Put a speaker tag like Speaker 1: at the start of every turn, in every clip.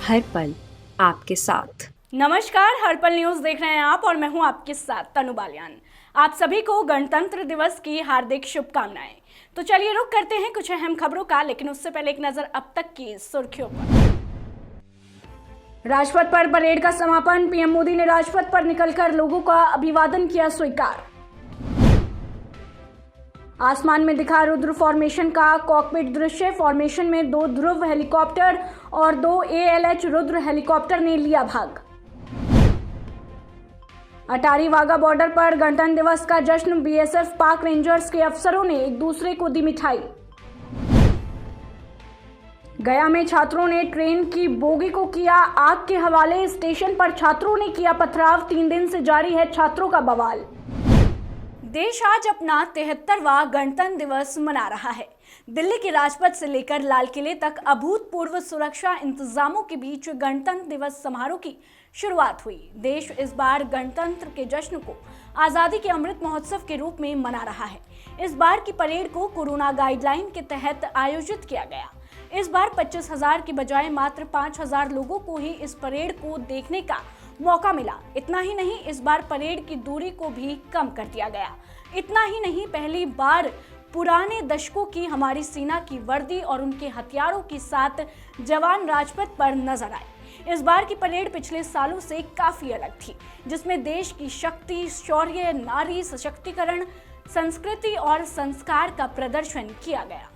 Speaker 1: हर पल आपके साथ।
Speaker 2: नमस्कार, हर्पल न्यूज देख रहे हैं आप और मैं हूं आपके साथ तनु बालियान। आप सभी को गणतंत्र दिवस की हार्दिक शुभकामनाएं। तो चलिए रुक करते हैं कुछ अहम खबरों का, लेकिन उससे पहले एक नजर अब तक की सुर्खियों पर। राजपथ पर परेड का समापन, पीएम मोदी ने राजपथ पर निकलकर लोगों का अभिवादन किया स्वीकार। आसमान में दिखा रुद्र फॉर्मेशन का कॉकपिट दृश्य, फॉर्मेशन में 2 ध्रुव हेलीकॉप्टर और 2 ALH रुद्र हेलीकॉप्टर ने लिया भाग। अटारी वाघा बॉर्डर पर गणतंत्र दिवस का जश्न, BSF पाक रेंजर्स के अफसरों ने एक दूसरे को दी मिठाई। गया में छात्रों ने ट्रेन की बोगी को किया आग के हवाले, स्टेशन पर छात्रों ने किया पथराव, 3 दिन से जारी है छात्रों का बवाल। देश आज अपना 73वां गणतंत्र दिवस मना रहा है। दिल्ली के राजपथ से लेकर लाल किले तक अभूतपूर्व सुरक्षा इंतजामों के बीच गणतंत्र दिवस समारोह की शुरुआत हुई। देश इस बार गणतंत्र के जश्न को आजादी के अमृत महोत्सव के रूप में मना रहा है। इस बार की परेड को कोरोना गाइडलाइन के तहत आयोजित किया गया। इस बार 25,000 की बजाय मात्र 5,000 लोगों को ही इस परेड को देखने का मौका मिला। इतना ही नहीं, इस बार परेड की दूरी को भी कम कर दिया गया। इतना ही नहीं, पहली बार पुराने दशकों की हमारी सेना की वर्दी और उनके हथियारों के साथ जवान राजपथ पर नजर आए। इस बार की परेड पिछले सालों से काफी अलग थी, जिसमें देश की शक्ति, शौर्य, नारी सशक्तिकरण, संस्कृति और संस्कार का प्रदर्शन किया गया।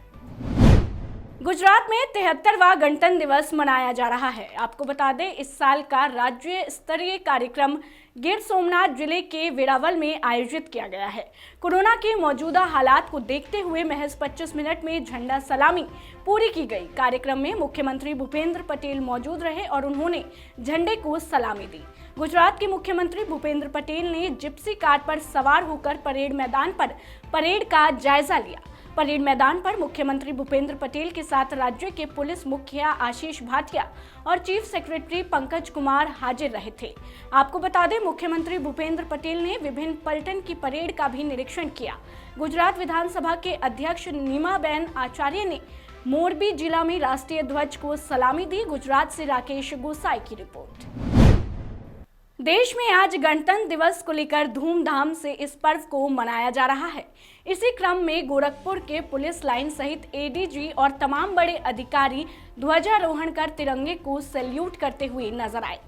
Speaker 2: गुजरात में 73वां गणतंत्र दिवस मनाया जा रहा है। आपको बता दें, इस साल का राज्य स्तरीय कार्यक्रम गिर सोमनाथ जिले के वेरावल में आयोजित किया गया है। कोरोना के मौजूदा हालात को देखते हुए महज 25 मिनट में झंडा सलामी पूरी की गई। कार्यक्रम में मुख्यमंत्री भूपेंद्र पटेल मौजूद रहे और उन्होंने झंडे को सलामी दी। गुजरात के मुख्यमंत्री भूपेंद्र पटेल ने जिप्सी कार पर सवार होकर परेड मैदान पर परेड का जायजा लिया। परेड मैदान पर मुख्यमंत्री भूपेंद्र पटेल के साथ राज्य के पुलिस मुखिया आशीष भाटिया और चीफ सेक्रेटरी पंकज कुमार हाजिर रहे थे। आपको बता दें, मुख्यमंत्री भूपेंद्र पटेल ने विभिन्न पलटन की परेड का भी निरीक्षण किया। गुजरात विधानसभा के अध्यक्ष नीमाबेन आचार्य ने मोरबी जिला में राष्ट्रीय ध्वज को सलामी दी। गुजरात से राकेश गोसाई की रिपोर्ट। देश में आज गणतंत्र दिवस को लेकर धूमधाम से इस पर्व को मनाया जा रहा है। इसी क्रम में गोरखपुर के पुलिस लाइन सहित ADG और तमाम बड़े अधिकारी ध्वजारोहण कर तिरंगे को सैल्यूट करते हुए नजर आए।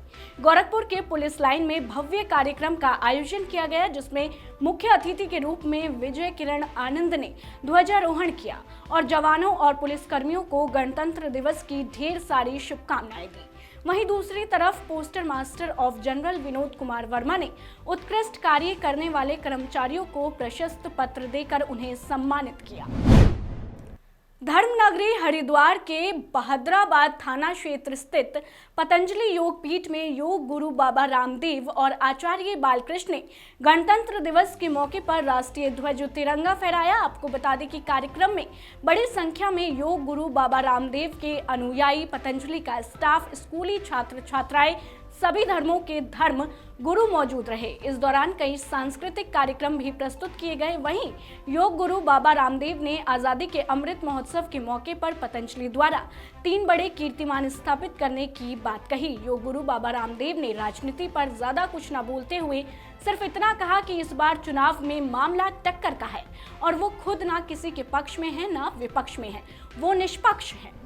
Speaker 2: गोरखपुर के पुलिस लाइन में भव्य कार्यक्रम का आयोजन किया गया, जिसमें मुख्य अतिथि के रूप में विजय किरण आनंद ने ध्वजारोहण किया और जवानों और पुलिसकर्मियों को गणतंत्र दिवस की ढेर सारी शुभकामनाएं दी। वहीं दूसरी तरफ poster master of general Vinod Kumar Verma ने उत्कृष्ट कार्य करने वाले कर्मचारियों को प्रशस्ति पत्र देकर उन्हें सम्मानित किया। धर्मनगरी हरिद्वार के बहदराबाद थाना क्षेत्र स्थित पतंजलि योग पीठ में योग गुरु बाबा रामदेव और आचार्य बालकृष्ण ने गणतंत्र दिवस के मौके पर राष्ट्रीय ध्वज तिरंगा फहराया। आपको बता दें कि कार्यक्रम में बड़ी संख्या में योग गुरु बाबा रामदेव के अनुयायी, पतंजलि का स्टाफ, स्कूली छात्र छात्राएं, सभी धर्मों के धर्म गुरु मौजूद रहे। इस दौरान कई सांस्कृतिक कार्यक्रम भी प्रस्तुत किए गए। वहीं योग गुरु बाबा रामदेव ने आजादी के अमृत महोत्सव के मौके पर पतंजलि द्वारा 3 बड़े कीर्तिमान स्थापित करने की बात कही। योग गुरु बाबा रामदेव ने राजनीति पर ज्यादा कुछ न बोलते हुए सिर्फ इतना कहा कि इस बार चुनाव में मामला टक्कर का है और वो खुद ना किसी के पक्ष में है ना विपक्ष में है, वो निष्पक्ष है।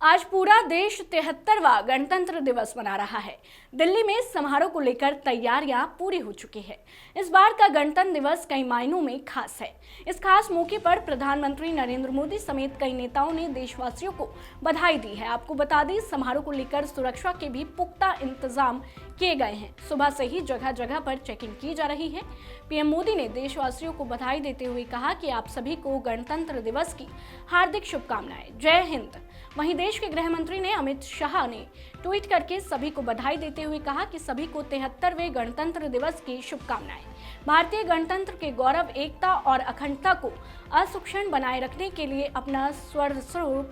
Speaker 2: आज पूरा देश 73वां गणतंत्र दिवस मना रहा है। दिल्ली में समारोह को लेकर तैयारियां पूरी हो चुकी है। इस बार का गणतंत्र दिवस कई मायनों में खास है। इस खास मौके पर प्रधानमंत्री नरेंद्र मोदी समेत कई नेताओं ने देशवासियों को बधाई दी है। आपको बता दें, समारोह को लेकर सुरक्षा के भी पुख्ता इंतजाम किए गए हैं। सुबह से ही जगह जगह पर चेकिंग की जा रही है। पीएम मोदी ने देशवासियों को बधाई देते हुए कहा कि आप सभी को गणतंत्र दिवस की हार्दिक शुभकामनाएं। जय हिंद। वहीं देश के गृह मंत्री ने अमित शाह ने ट्वीट करके सभी को बधाई देते हुए कहा कि सभी को 73वें गणतंत्र दिवस की शुभकामनाएं। भारतीय गणतंत्र के गौरव, एकता और अखंडता को असुक्षण बनाए रखने के लिए अपना सर्वस्व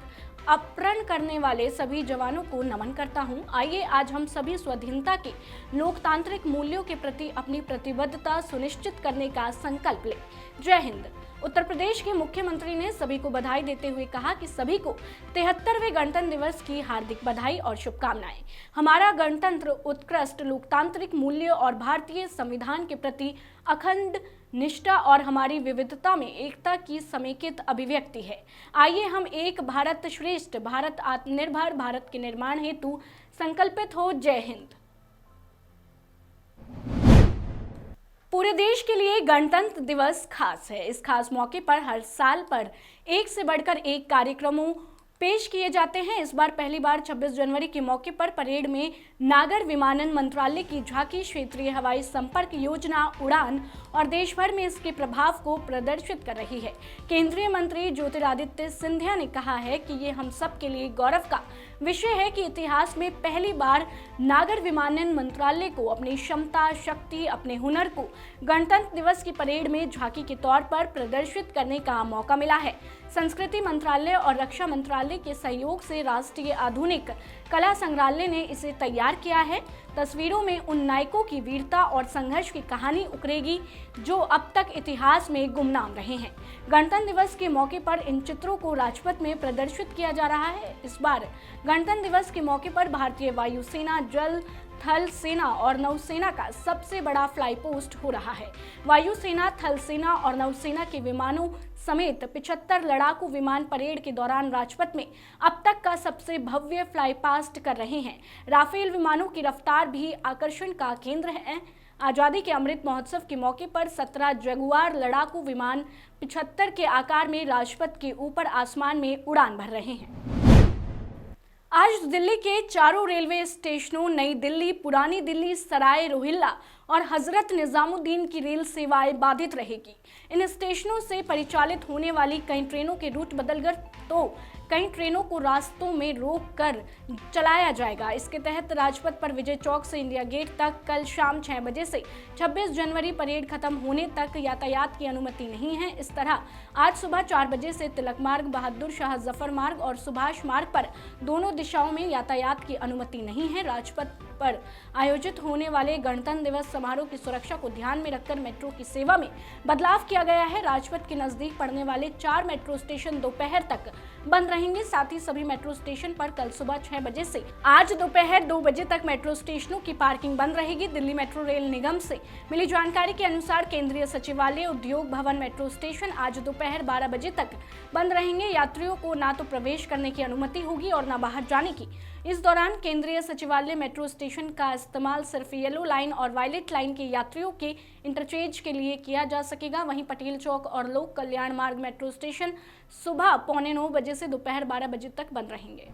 Speaker 2: अपहरण करने वाले सभी जवानों को नमन करता हूं। आइए आज हम सभी स्वाधीनता के लोकतांत्रिक मूल्यों के प्रति अपनी प्रतिबद्धता सुनिश्चित करने का संकल्प लें। जय हिंद। उत्तर प्रदेश के मुख्यमंत्री ने सभी को बधाई देते हुए कहा कि सभी को 73वें गणतंत्र दिवस की हार्दिक बधाई और शुभकामनाएं। हमारा गणतंत्र उत्कृष्ट लोकतांत्रिक मूल्य और भारतीय संविधान के प्रति अखंड निष्ठा और हमारी विविधता में एकता की समेकित अभिव्यक्ति है। आइए हम एक भारत श्रेष्ठ भारत, आत्मनिर्भर भारत के निर्माण हेतु संकल्पित हो। जय हिंद। पूरे देश के लिए गणतंत्र दिवस खास है। इस खास मौके पर हर साल पर एक से बढ़कर एक कार्यक्रमों पेश किए जाते हैं। इस बार पहली बार 26 जनवरी के मौके पर परेड में नागर विमानन मंत्रालय की झांकी, क्षेत्रीय हवाई संपर्क योजना उड़ान और देश भर में इसके प्रभाव को प्रदर्शित कर रही है। केंद्रीय मंत्री ज्योतिरादित्य सिंधिया ने कहा है कि ये हम सब के लिए गौरव का विषय है कि इतिहास में पहली बार नागर विमानन मंत्रालय को अपनी क्षमता, शक्ति, अपने हुनर को गणतंत्र दिवस की परेड में झांकी के तौर पर प्रदर्शित करने का मौका मिला है। संस्कृति मंत्रालय और रक्षा मंत्रालय के सहयोग से राष्ट्रीय आधुनिक कला संग्रहालय ने इसे तैयार किया है। तस्वीरों में उन नायकों की वीरता और संघर्ष की कहानी उकरेगी जो अब तक इतिहास में गुमनाम रहे हैं। गणतंत्र दिवस के मौके पर इन चित्रों को राजपथ में प्रदर्शित किया जा रहा है। इस बार गणतंत्र दिवस के मौके पर भारतीय वायुसेना, जल, थल सेना और नौसेना का सबसे बड़ा फ्लाई पोस्ट हो रहा है। वायुसेना, थल सेना और नौसेना के विमानों समेत 75 लड़ाकू विमान परेड के दौरान राजपथ में अब तक का सबसे भव्य फ्लाई पास्ट कर रहे हैं। राफेल विमानों की रफ्तार भी आकर्षण का केंद्र है। आजादी के अमृत महोत्सव के मौके पर 17 जगुआर लड़ाकू विमान 75 के आकार में राजपथ के ऊपर आसमान में उड़ान भर रहे हैं। आज दिल्ली के चारों रेलवे स्टेशनों नई दिल्ली, पुरानी दिल्ली, सराय रोहिल्ला और हजरत निजामुद्दीन की रेल सेवाएं बाधित रहेगी। इन स्टेशनों से परिचालित होने वाली कई ट्रेनों के रूट बदल कर तो कई ट्रेनों को रास्तों में रोक कर चलाया जाएगा। इसके तहत राजपथ पर विजय चौक से इंडिया गेट तक कल शाम 6 बजे से 26 जनवरी परेड खत्म होने तक यातायात की अनुमति नहीं है। इस तरह आज सुबह 4 बजे से तिलक मार्ग, बहादुर शाह जफर मार्ग और सुभाष मार्ग पर दोनों दिशाओं में यातायात की अनुमति नहीं है। राजपथ पर आयोजित होने वाले गणतंत्र दिवस समारोह की सुरक्षा को ध्यान में रखकर मेट्रो की सेवा में बदलाव किया गया है। राजपथ के नजदीक पड़ने वाले 4 मेट्रो स्टेशन दोपहर तक बंद रहेंगे। साथ ही सभी मेट्रो स्टेशन पर कल सुबह 6 बजे से आज दोपहर 2 बजे तक मेट्रो स्टेशनों की पार्किंग बंद रहेगी। दिल्ली मेट्रो रेल निगम से मिली जानकारी के अनुसार केंद्रीय सचिवालय, उद्योग भवन मेट्रो स्टेशन आज दोपहर 12 बजे तक बंद रहेंगे। यात्रियों को ना तो प्रवेश करने की अनुमति होगी और ना बाहर जाने की। इस दौरान केंद्रीय सचिवालय मेट्रो स्टेशन का इस्तेमाल सिर्फ येलो लाइन और वायलेट लाइन के यात्रियों के इंटरचेंज के लिए किया जा सकेगा। वहीं पटेल चौक और लोक कल्याण मार्ग मेट्रो स्टेशन सुबह 8:45 बजे से दोपहर 12 बजे तक बंद रहेंगे।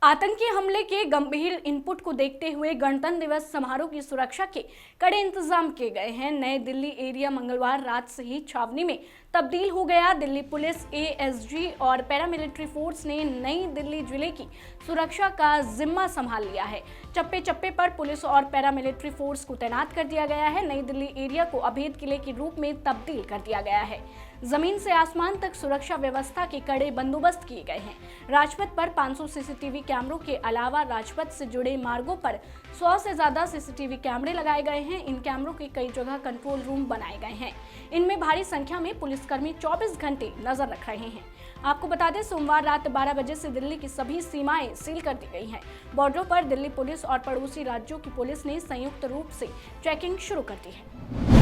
Speaker 2: आतंकी हमले के गंभीर इनपुट को देखते हुए गणतंत्र दिवस समारोह की सुरक्षा के कड़े इंतजाम किए गए हैं। नए दिल्ली एरिया मंगलवार रात से ही छावनी में तब्दील हो गया। दिल्ली पुलिस, एएसजी और पैरामिलिट्री फोर्स ने नई दिल्ली जिले की सुरक्षा का जिम्मा संभाल लिया है। चप्पे चप्पे पर पुलिस और पैरामिलिट्री फोर्स को तैनात कर दिया गया है। नई दिल्ली एरिया को अभेद किले के रूप में तब्दील कर दिया गया है। जमीन से आसमान तक सुरक्षा व्यवस्था के कड़े बंदोबस्त किए गए हैं। राजपथ पर 500 सीसीटीवी कैमरों के अलावा राजपथ से जुड़े मार्गों पर 100 से ज्यादा सीसीटीवी कैमरे लगाए गए हैं। इन कैमरों के कई जगह कंट्रोल रूम बनाए गए हैं। इनमें भारी संख्या में पुलिसकर्मी 24 घंटे नजर रख रहे हैं। आपको बता दें, सोमवार रात 12 बजे से दिल्ली की सभी सीमाएं सील कर दी गई हैं। बॉर्डरों पर दिल्ली पुलिस और पड़ोसी राज्यों की पुलिस ने संयुक्त रूप से चेकिंग शुरू कर दी है।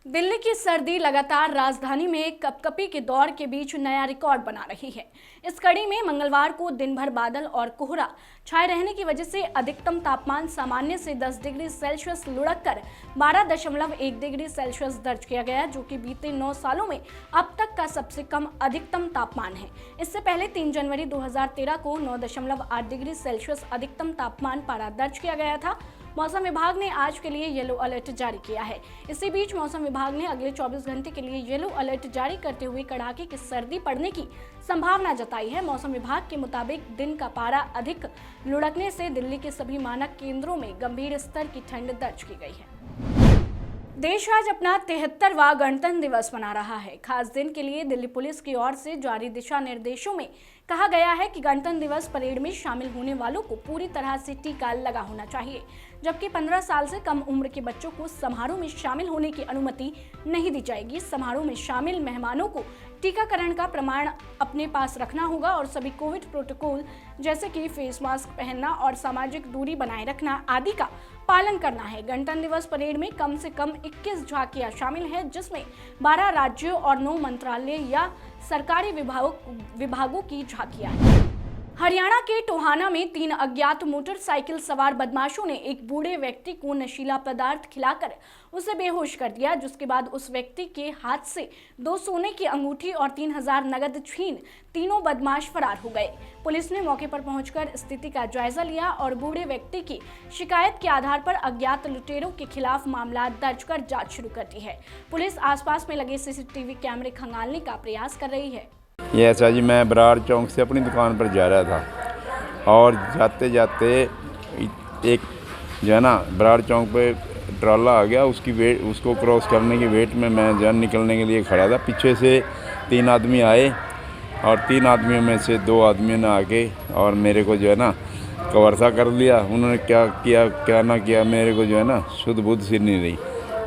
Speaker 2: दिल्ली की सर्दी लगातार राजधानी में कपकपी के दौर के बीच नया रिकॉर्ड बना रही है। इस कड़ी में मंगलवार को दिन भर बादल और कोहरा छाए रहने की वजह से अधिकतम तापमान सामान्य से 10 डिग्री सेल्सियस लुढ़क कर 12.1 डिग्री सेल्सियस दर्ज किया गया, जो कि बीते 9 सालों में अब तक का सबसे कम अधिकतम तापमान है। इससे पहले 3 जनवरी 2013 को 9.8 डिग्री सेल्सियस अधिकतम तापमान पारा दर्ज किया गया था। मौसम विभाग ने आज के लिए येलो अलर्ट जारी किया है। इसी बीच मौसम विभाग ने अगले 24 घंटे के लिए येलो अलर्ट जारी करते हुए कड़ाके की सर्दी पड़ने की संभावना जताई है। मौसम विभाग के मुताबिक दिन का पारा अधिक लुढ़कने से दिल्ली के सभी मानक केंद्रों में गंभीर स्तर की ठंड दर्ज की गई है। देश आज अपना 73वां गणतंत्र दिवस मना रहा है। खास दिन के लिए दिल्ली पुलिस की ओर से जारी दिशा निर्देशों में कहा गया है कि गणतंत्र दिवस परेड में शामिल होने वालों को पूरी तरह से टीका लगा होना चाहिए, जबकि 15 साल से कम उम्र के बच्चों को समारोह में शामिल होने की अनुमति नहीं दी जाएगी। समारोह में शामिल मेहमानों को टीकाकरण का प्रमाण अपने पास रखना होगा और सभी कोविड प्रोटोकॉल जैसे कि फेस मास्क पहनना और सामाजिक दूरी बनाए रखना आदि का पालन करना है। गणतंत्र दिवस परेड में कम से कम 21 झांकियां शामिल हैं, जिसमें 12 राज्यों और 9 मंत्रालय या सरकारी विभागों की झांकियां हैं। हरियाणा के टोहाना में 3 अज्ञात मोटरसाइकिल सवार बदमाशों ने एक बूढ़े व्यक्ति को नशीला पदार्थ खिलाकर उसे बेहोश कर दिया, जिसके बाद उस व्यक्ति के हाथ से 2 सोने की अंगूठी और 3000 नगद छीन तीनों बदमाश फरार हो गए। पुलिस ने मौके पर पहुंचकर स्थिति का जायजा लिया और बूढ़े व्यक्ति की शिकायत के आधार पर अज्ञात लुटेरों के खिलाफ मामला दर्ज कर जांच शुरू कर दी है। पुलिस आसपास में लगे सीसीटीवी कैमरे खंगालने का प्रयास कर रही है।
Speaker 3: ये ऐसा जी, मैं बराड़ चौक से अपनी दुकान पर जा रहा था और जाते जाते एक जो है ना बराड़ चौक पे ट्राला आ गया। उसको क्रॉस करने की वेट में मैं जो है निकलने के लिए खड़ा था। पीछे से 3 आदमी आए और 3 आदमियों में से 2 आदमियों ने आके और मेरे को जो है ना कवर सा कर लिया। उन्होंने क्या किया क्या ना किया, मेरे को जो है ना शुद्ध बुद्ध सी नहीं रही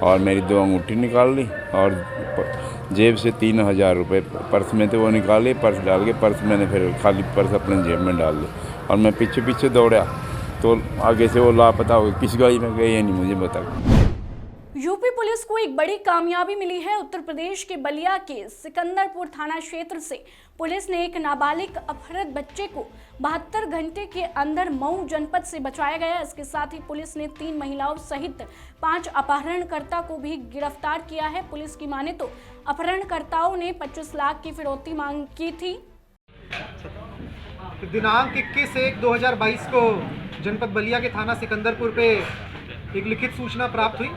Speaker 3: और मेरी 2 अंगूठी निकाल ली और जेब से 3000 रुपये पर्स में थे वो निकाले। पर्स डाल के मैंने फिर खाली पर्स अपने जेब में डाल दिया और मैं पीछे दौड़ा तो आगे से वो लापता हो गए। किस गाड़ी में गए ये नहीं मुझे पता।
Speaker 2: यूपी पुलिस को एक बड़ी कामयाबी मिली है। उत्तर प्रदेश के बलिया के सिकंदरपुर थाना क्षेत्र से पुलिस ने एक नाबालिग अपहृत बच्चे को 72 घंटे के अंदर मऊ जनपद से बचाया गया। इसके साथ ही पुलिस ने 3 महिलाओं सहित 5 अपहरणकर्ता को भी गिरफ्तार किया है। पुलिस की माने तो अपहरणकर्ताओं ने 25 लाख की फिरौती मांग की थी।
Speaker 4: दिनांक 21/1/2022 को जनपद बलिया के थाना सिकंदरपुर पे एक लिखित सूचना प्राप्त हुई।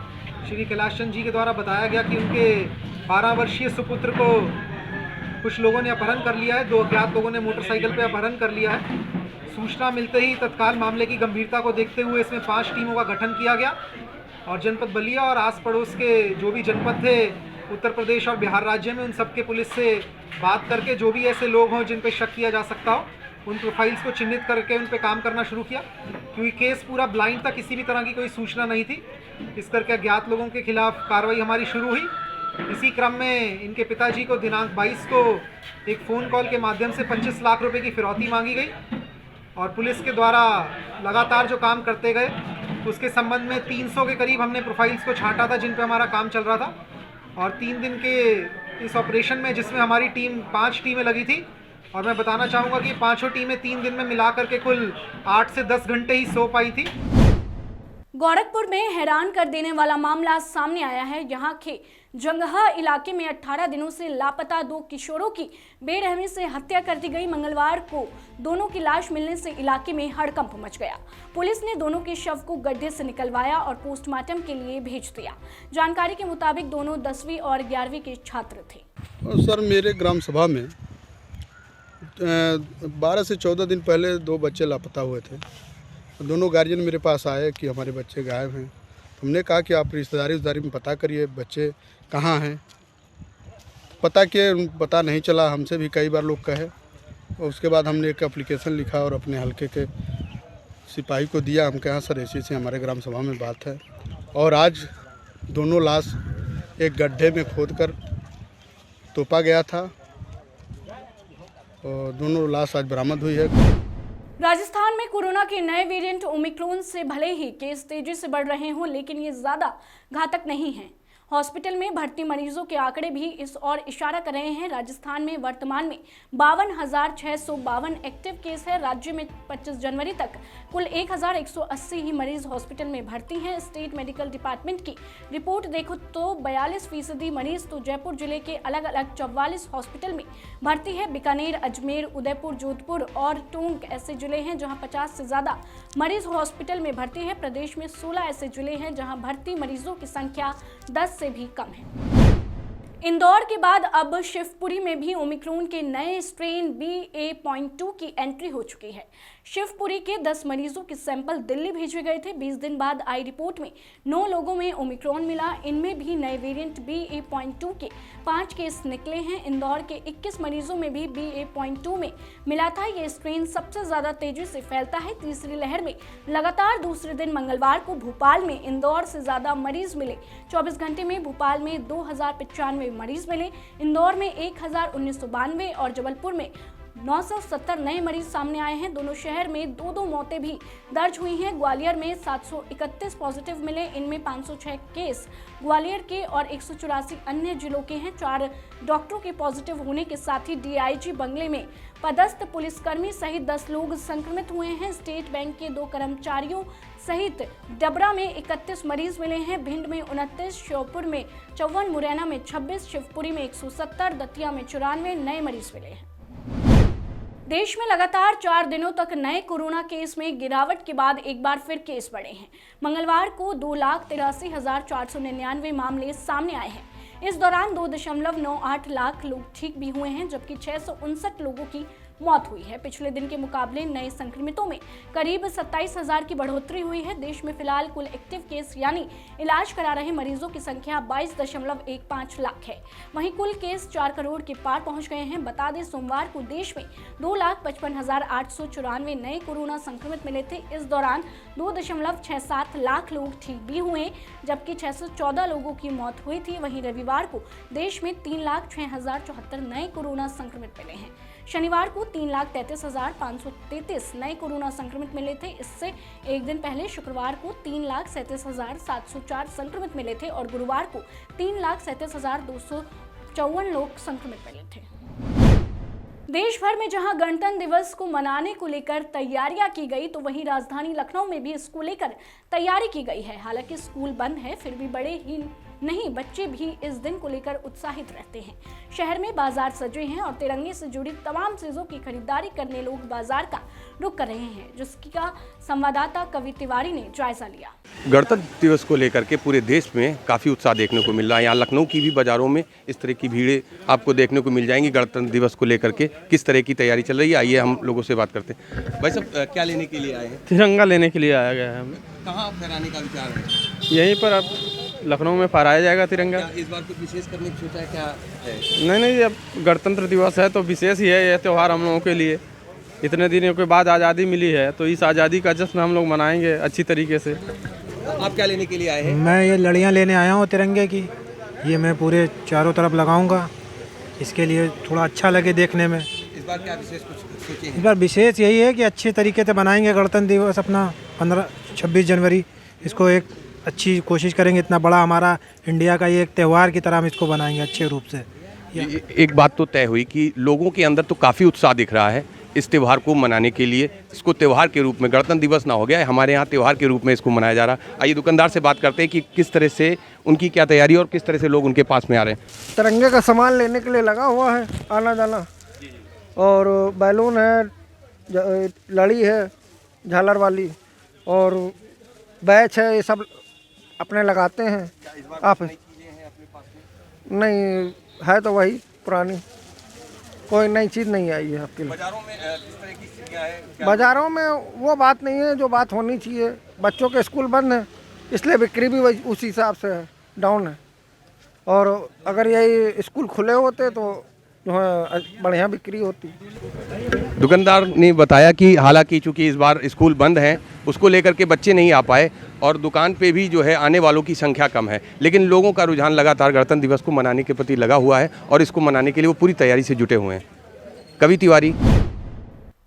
Speaker 4: श्री कैलाश चंद जी के द्वारा बताया गया कि उनके 12 वर्षीय सुपुत्र को कुछ लोगों ने अपहरण कर लिया है। 2 अज्ञात लोगों ने मोटरसाइकिल पर अपहरण कर लिया है। सूचना मिलते ही तत्काल मामले की गंभीरता को देखते हुए इसमें 5 टीमों का गठन किया गया और जनपद बलिया और आस पड़ोस के जो भी जनपद थे उत्तर प्रदेश और बिहार राज्य में, उन सबके पुलिस से बात करके जो भी ऐसे लोग हों जिन पर शक किया जा सकता हो, उन प्रोफाइल्स को चिन्हित करके उन पे काम करना शुरू किया। क्योंकि केस पूरा ब्लाइंड था, किसी भी तरह की कोई सूचना नहीं थी। इस करके अज्ञात लोगों के खिलाफ कार्रवाई हमारी शुरू हुई। इसी क्रम में इनके पिताजी को दिनांक 22 को एक फ़ोन कॉल के माध्यम से 25 लाख रुपए की फिरौती मांगी गई और पुलिस के द्वारा लगातार जो काम करते गए उसके संबंध में 300 के करीब हमने प्रोफाइल्स को छांटा था जिन पे हमारा काम चल रहा था। और 3 दिन के इस ऑपरेशन में जिसमें हमारी टीम 5 टीमें लगी थी और मैं बताना चाहूँगा कि 5 टीमें 3 दिन में मिलाकर के कुल 8 से 10 घंटे ही सो पाई थी।
Speaker 2: गोरखपुर में हैरान कर देने वाला मामला सामने आया है। यहाँ के जंगहा इलाके में 18 दिनों से लापता 2 किशोरों की बेरहमी से हत्या कर दी गई। मंगलवार को दोनों की लाश मिलने से इलाके में हड़कंप मच गया। पुलिस ने दोनों के शव को गड्ढे से निकलवाया और पोस्टमार्टम के लिए भेज दिया। जानकारी के मुताबिक दोनों 10वीं और 11वीं के छात्र थे।
Speaker 5: सर, मेरे ग्राम सभा में 12 से 14 दिन पहले 2 बच्चे लापता हुए थे। दोनों गार्जियन मेरे पास आए कि हमारे बच्चे गायब हैं। हमने कहा कि आप रिश्तेदारी में पता करिए बच्चे कहाँ हैं। पता किए, पता नहीं चला। हमसे भी कई बार लोग कहे और उसके बाद हमने एक एप्लीकेशन लिखा और अपने हल्के के सिपाही को दिया। हम कहा सर ऐसी हमारे ग्राम सभा में बात है और आज दोनों लाश एक गड्ढे में खोदकर तोपा गया था और दोनों लाश आज बरामद हुई है।
Speaker 2: राजस्थान में कोरोना के नए वेरिएंट ओमिक्रॉन से भले ही केस तेजी से बढ़ रहे हों, लेकिन ये ज्यादा घातक नहीं है। हॉस्पिटल में भर्ती मरीजों के आंकड़े भी इस ओर इशारा कर रहे हैं। राजस्थान में वर्तमान में 52,652 एक्टिव केस है। राज्य में 25 जनवरी तक कुल 1,180 ही मरीज हॉस्पिटल में भर्ती हैं। स्टेट मेडिकल डिपार्टमेंट की रिपोर्ट देखो तो 42% मरीज तो जयपुर जिले के अलग अलग 44 हॉस्पिटल में भर्ती है। बीकानेर, अजमेर, उदयपुर, जोधपुर और टोंक ऐसे जिले हैं जहाँ 50 से ज्यादा मरीज हॉस्पिटल में भर्ती है। प्रदेश में 16 ऐसे जिले हैं जहाँ भर्ती मरीजों की संख्या 10 से भी कम है। इंदौर के बाद अब शिवपुरी में भी ओमिक्रॉन के नए स्ट्रेन BA.2 की एंट्री हो चुकी है। शिवपुरी के 10 मरीजों के सैंपल दिल्ली भेजे गए थे। 20 दिन बाद आई रिपोर्ट में 9 लोगों में ओमिक्रॉन मिला। इनमें भी नए वेरिएंट BA.2 के 5 केस निकले हैं। इंदौर के 21 मरीजों में भी BA.2 में मिला था। ये स्ट्रेन सबसे ज्यादा तेजी से फैलता है। तीसरी लहर में लगातार दूसरे दिन मंगलवार को भोपाल में इंदौर से ज्यादा मरीज मिले। 24 घंटे में भोपाल में 2095 मरीज मिले, इंदौर में 1992 और जबलपुर में 970 नए मरीज सामने आए हैं। दोनों शहर में 2 मौतें भी दर्ज हुई हैं। ग्वालियर में 731 पॉजिटिव मिले, इनमें 506 केस ग्वालियर के और 184 अन्य जिलों के हैं। 4 डॉक्टरों के पॉजिटिव होने के साथ ही DIG बंगले में पदस्थ पुलिसकर्मी सहित 10 लोग संक्रमित हुए हैं। स्टेट बैंक के 2 कर्मचारियों सहित डबरा में 31 मरीज मिले हैं। भिंड में 29, श्योपुर में 54, मुरैना में 26, शिवपुरी में 170, दतिया में 94 नए मरीज मिले हैं। देश में लगातार 4 दिनों तक नए कोरोना केस में गिरावट के बाद एक बार फिर केस बढ़े हैं। मंगलवार को 2,83,499 मामले सामने आए हैं। इस दौरान 2.98 लाख लोग ठीक भी हुए हैं, जबकि 659 लोगों की मौत हुई है। पिछले दिन के मुकाबले नए संक्रमितों में करीब 27,000 की बढ़ोतरी हुई है। देश में फिलहाल कुल एक्टिव केस यानी इलाज करा रहे मरीजों की संख्या 22.15 लाख है। वहीं कुल केस 4 करोड़ के पार पहुंच गए हैं। बता दें, सोमवार को देश में 2,55,894 नए कोरोना संक्रमित मिले थे। इस दौरान 2.67 लाख लोग ठीक भी हुए, जबकि 614 लोगों की मौत हुई थी। वहीं रविवार को देश में 3,06,074 नए कोरोना संक्रमित मिले हैं। शनिवार को 3,33,533 नए कोरोना संक्रमित मिले थे। इससे एक दिन पहले शुक्रवार को 3,37,704 संक्रमित मिले थे और गुरुवार को 3,37,254 लोग संक्रमित मिले थे। देश भर में जहां गणतंत्र दिवस को मनाने को लेकर तैयारियां की गई, तो वहीं राजधानी लखनऊ में भी इसको लेकर तैयारी की गई है। हालांकि स्कूल बंद है, फिर भी बड़े ही नहीं बच्चे भी इस दिन को लेकर उत्साहित रहते हैं। शहर में बाजार सजे हैं और तिरंगे से जुड़ी तमाम चीजों की खरीदारी करने लोग बाजार का रुख कर रहे हैं, जिसका संवाददाता कवि तिवारी ने जायजा लिया।
Speaker 6: गणतंत्र दिवस को लेकर के पूरे देश में काफ़ी उत्साह देखने को मिल रहा है। यहाँ लखनऊ की भी बाज़ारों में इस तरह की भीड़ें आपको देखने को मिल जाएंगी। गणतंत्र दिवस को लेकर के किस तरह की तैयारी चल रही है, आइए हम लोगों से बात करते हैं। भाई साहब, क्या लेने के लिए आए हैं?
Speaker 7: तिरंगा लेने के लिए आया गया है हमें।
Speaker 6: कहाँ फहराने का विचार है?
Speaker 7: यहीं पर अब लखनऊ में फहराया जाएगा तिरंगा।
Speaker 6: क्या इस बार कुछ विशेष करने की सोचा है, क्या है?
Speaker 7: नहीं, अब गणतंत्र दिवस है तो विशेष ही है यह त्यौहार हम लोगों के लिए। इतने दिनों के बाद आज़ादी मिली है, तो इस आज़ादी का जश्न हम लोग मनाएंगे अच्छी तरीके से।
Speaker 6: आप क्या लेने के लिए आए हैं?
Speaker 8: मैं ये लड़ियाँ लेने आया हूँ तिरंगे की। ये मैं पूरे चारों तरफ लगाऊंगा, इसके लिए थोड़ा अच्छा लगे देखने में।
Speaker 6: इस बार क्या विशेष कुछ सोचे हैं?
Speaker 8: इस बार विशेष यही है कि अच्छे तरीके से बनाएंगे गणतंत्र दिवस अपना 26 जनवरी। इसको एक अच्छी कोशिश करेंगे, इतना बड़ा हमारा इंडिया का ये एक त्यौहार की तरह हम इसको बनाएंगे अच्छे रूप से।
Speaker 6: एक बात तो तय हुई कि लोगों के अंदर तो काफ़ी उत्साह दिख रहा है इस त्यौहार को मनाने के लिए। इसको त्यौहार के रूप में, गणतंत्र दिवस ना हो गया है, हमारे यहाँ त्यौहार के रूप में इसको मनाया जा रहा है। आइए दुकानदार से बात करते हैं कि किस तरह से उनकी क्या तैयारी और किस तरह से लोग उनके पास में आ रहे हैं।
Speaker 9: तिरंगे का सामान लेने के लिए लगा हुआ है आना जाना, और बैलून है, लड़ी है झालर वाली, और बैच है, ये सब अपने लगाते हैं। आप नहीं है तो वही पुरानी, कोई नई चीज़ नहीं आई है आपके लिए।
Speaker 6: बाजारों में किस तरह की स्थितियां हैं?
Speaker 9: बाज़ारों में वो बात नहीं है जो बात होनी चाहिए। बच्चों के स्कूल बंद है, इसलिए बिक्री भी उसी हिसाब से है, डाउन है। और अगर यही स्कूल खुले होते तो जो है बढ़िया बिक्री होती।
Speaker 6: दुकानदार ने बताया कि हालांकि चूंकि इस बार स्कूल बंद हैं, उसको लेकर के बच्चे नहीं आ पाए और दुकान पे भी जो है आने वालों की संख्या कम है, लेकिन लोगों का रुझान लगातार गणतंत्र दिवस को मनाने के प्रति लगा हुआ है और इसको मनाने के लिए वो पूरी तैयारी से जुटे हुए हैं। कवि तिवारी।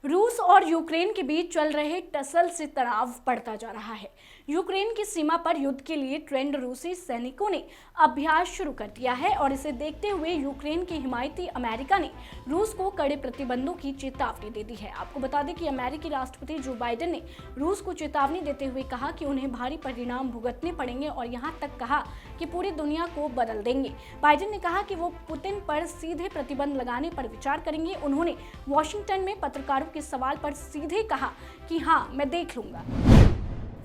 Speaker 2: रूस और यूक्रेन के बीच चल रहे टसल से तनाव बढ़ता जा रहा है। यूक्रेन की सीमा पर युद्ध के लिए ट्रेंड रूसी सैनिकों ने अभ्यास शुरू कर दिया है और इसे देखते हुए यूक्रेन के हिमायती अमेरिका ने रूस को कड़े प्रतिबंधों की चेतावनी दे दी है। आपको बता दें कि अमेरिकी राष्ट्रपति जो बाइडेन ने रूस को चेतावनी देते हुए कहा कि उन्हें भारी परिणाम भुगतने पड़ेंगे और यहां तक कहा कि पूरी दुनिया को बदल देंगे। बाइडेन ने कहा कि वो पुतिन पर सीधे प्रतिबंध लगाने पर विचार करेंगे। उन्होंने वॉशिंगटन में पत्रकारों के सवाल पर सीधे कहा कि हाँ, मैं देख लूंगा।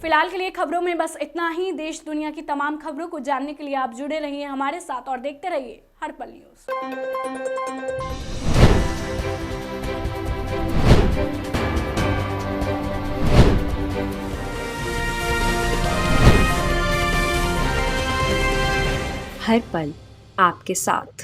Speaker 2: फिलहाल के लिए खबरों में बस इतना ही। देश दुनिया की तमाम खबरों को जानने के लिए आप जुड़े रहिए हमारे साथ और देखते रहिए हर्पल न्यूज़।
Speaker 1: हर पल आपके साथ।